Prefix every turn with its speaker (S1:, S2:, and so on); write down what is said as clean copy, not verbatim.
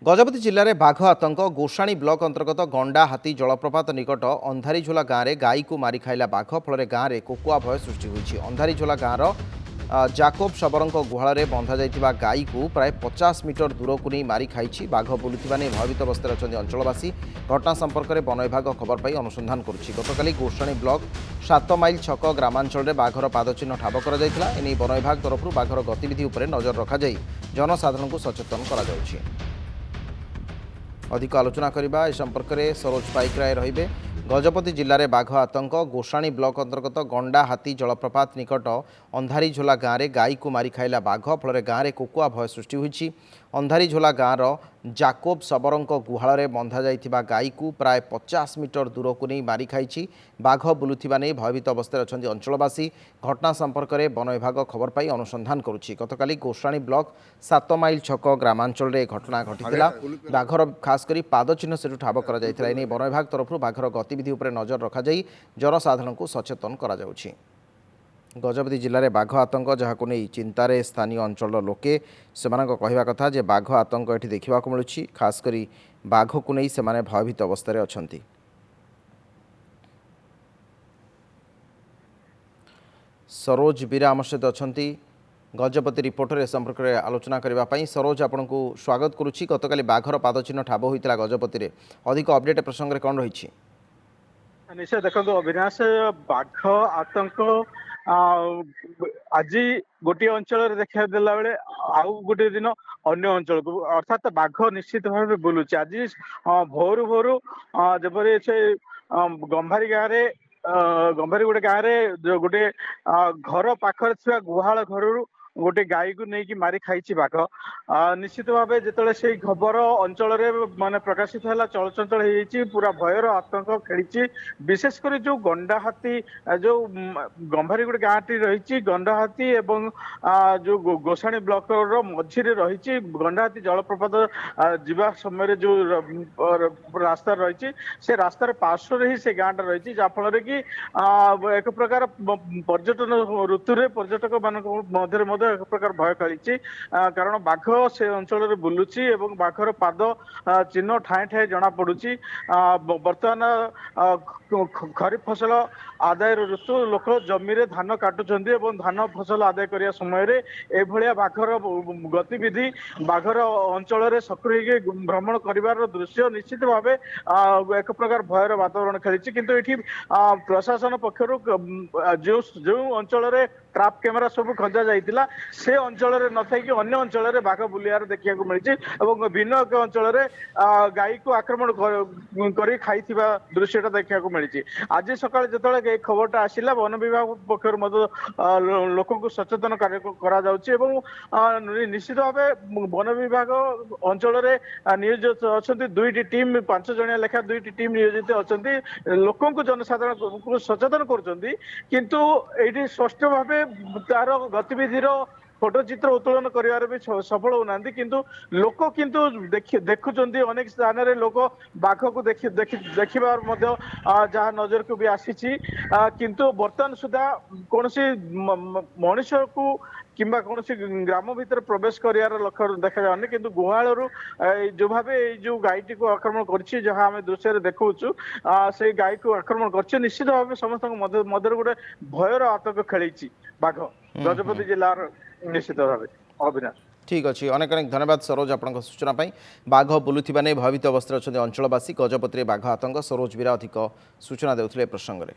S1: गजपति जिले में बाघ आतंक गोषाणी ब्लॉक अंतर्गत गंडा हाथी जलप्रपात निकट अंधारीझोला गाँव में गाई को मारी खाइला बाघ फल गाँव में कोकुआ भय सृष्टि होती। अंधारीझोला गाँवर जाकोब शबर गुहाल में बंधा जाइथिबा गाई को प्राय 50 मीटर दूर को नहीं मारी खाई बाघ बुलुवा नहीं भयभीत अवस्था अच्छा अंचलवासी। घटना संपर्क में वन विभाग खबर पाई अनुसंधान करुच्ची। गतकाली गोषाणी ब्लॉक 7 माइल छक ग्रामांचल में बाघर पादचिन्ह ठाब कर वन विभाग तरफ बाघर गतिविधि उपर नजर रखाई जनसाधारण को सचेतन कर। अधिक आलोचना करबा ए संपर्क में सरोज पाइकराय रहिबे। गजपति जिले में बाघ आतंक गोषाणी ब्लॉक अंतर्गत गंडा हाथी जलप्रपात निकट अंधारीझोला गाँव में गाई को मारी खाइला बाघ फल गाँव में कोकुआ भय सृष्टि होती। अंधारीझोला गाँवर जाकोब शबर गुहाल में बंधा जाइथिबा गाई को प्राय 50 मीटर दूर को नहीं मारी खाई बाघ बुलुवा नहीं भयभीत अवस्था अच्छा अंचलवासी। घटना संपर्क में वन विभाग खबर पाई अनुसंधान करुच्ची। गतकाली गोषाणी ब्लॉक 7 माइल छक ग्रामांचल में घटना घटी बाघर खासकर पादचिन्ह से ठाब कर वन विभाग तरफ बाघर गतिविधि उपर नजर रखाई जनसाधारण को सचेतन करा। गजपति जिले में बाघ आतंक जहां नहीं चिंतार स्थानीय अंचल लोके से कहवा कथा जे बाघ आतंक ये देखा मिलूँ। खासकर बाघ को नहीं से भयभीत अवस्था अच्छा। सरोज बीरा आम सहित अच्छा गजपति रिपोर्टर ए संपर्क में आलोचना करने। सरोज आपन को स्वागत करुच्ची। गतकाली बाघर पादचिन्ह ठाब होता गजपति में अधिक अपडेट प्रसंग में कौन रही?
S2: निश्चय देखो अविनाश बाघ आतंक आज गोटे अंचल देखा देला बेले आउ गोटे दिन अन्य अंचल को अर्थात बाघ निश्चित भाव बुलूची। आज भोरु भोरु जबरी से गंभारी गाँव में गंभारी गोटे गाँव में गोटे घर पाखरे गुहाल घर गोटे गाई को लेकिन मारी खाई बाघ। निश्चित भाव जो से खबर अंचल माने प्रकाशित है चलचंचल हो पूरा भयर आतंक खेली। विशेषकर जो गंडा हाथी जो गंभारी गोटे गाँव टी रही गंडा हाथी एवं जो गोषाणी ब्लॉक मझी रही गंडा हाथी जलप्रपात जीवा समय जो रास्ता रही से रास्तार पार्श्व ही से गाँटा रही जहाँफल कि एक प्रकार पर्यटन ऋतु में पर्यटक मान एक प्रकार भय खेली। कारण बाघ से अंचल बुलुची एवं बाघर पाद चिन्ह ठाए ठाए जना पड़ुची। बर्तमान खरीफ फसल आदाय ऋतु लोक जमी रे धान काटुचंदी एवं धान फसल आदाय करिया समय रे एभलिया बाघर गतिविधि बाघर अंचल रे सक्रिय भ्रमण करिवार दृश्य निश्चित भावे एक प्रकार भयर वातावरण खेली। किंतु एठी प्रशासन पक्षरु जो जो अंचल रे ट्राप कैमेरा सब खंजा जाइतिला से अंचल रे न थाई कि अन्य अंचल रे बाघ बुलियार देखिया को मिलछि एवं भिन्न एक अंचल रे गाई को आक्रमण करी खाइथिबा दृश्यटा देखिया को मिलछि। आज सकाळ जतले खबरटा आसिला वन विभाग पक्षर मध्य लोक को सचेतन कार्य करा जाउछि एवं निश्चित भावे वन विभाग अंचल रे नियोजित अछंती दुईटी टीम 5 जणिया लेखा दुईटी टीम नियोजित अछंती लोक को जनसाधारण को सचेतन करछंती। किंतु एठी स्पष्ट भावे तार गतिविधिर फोटो चित्र उत्तोलन करिवार भी सफल होना किंतु लोक किंतु देखुचंती अनेक स्थान रे लोक बाघ को देखिबार मध्य जहाँ नजर को भी आसी। किंतु वर्तमान सुधा कौन मनुष्य को किंबा कौन ग्राम भीतर प्रवेश करार लक्ष्य देखा जाए किंतु गुहाल जो भाव जो गायटी को आक्रमण कर जहाँ आम दृश्य देखु से गाय को आक्रमण कर निश्चित भाव समस्त मध्य गोटे भयर आतंक खेली बाघ गजपति जिलार निश्चित भाव। अविनाश
S1: ठीक अच्छे अनेक अनेक धन्यवाद सरोज आपन सूचना पाई। बाघ बुलुवा नहीं भयभीत अवस्था अच्छा अंचलवासी। गजपति में बाघ आतंक सरोज बीरा अधिक सूचना देउथिले प्रसंग में।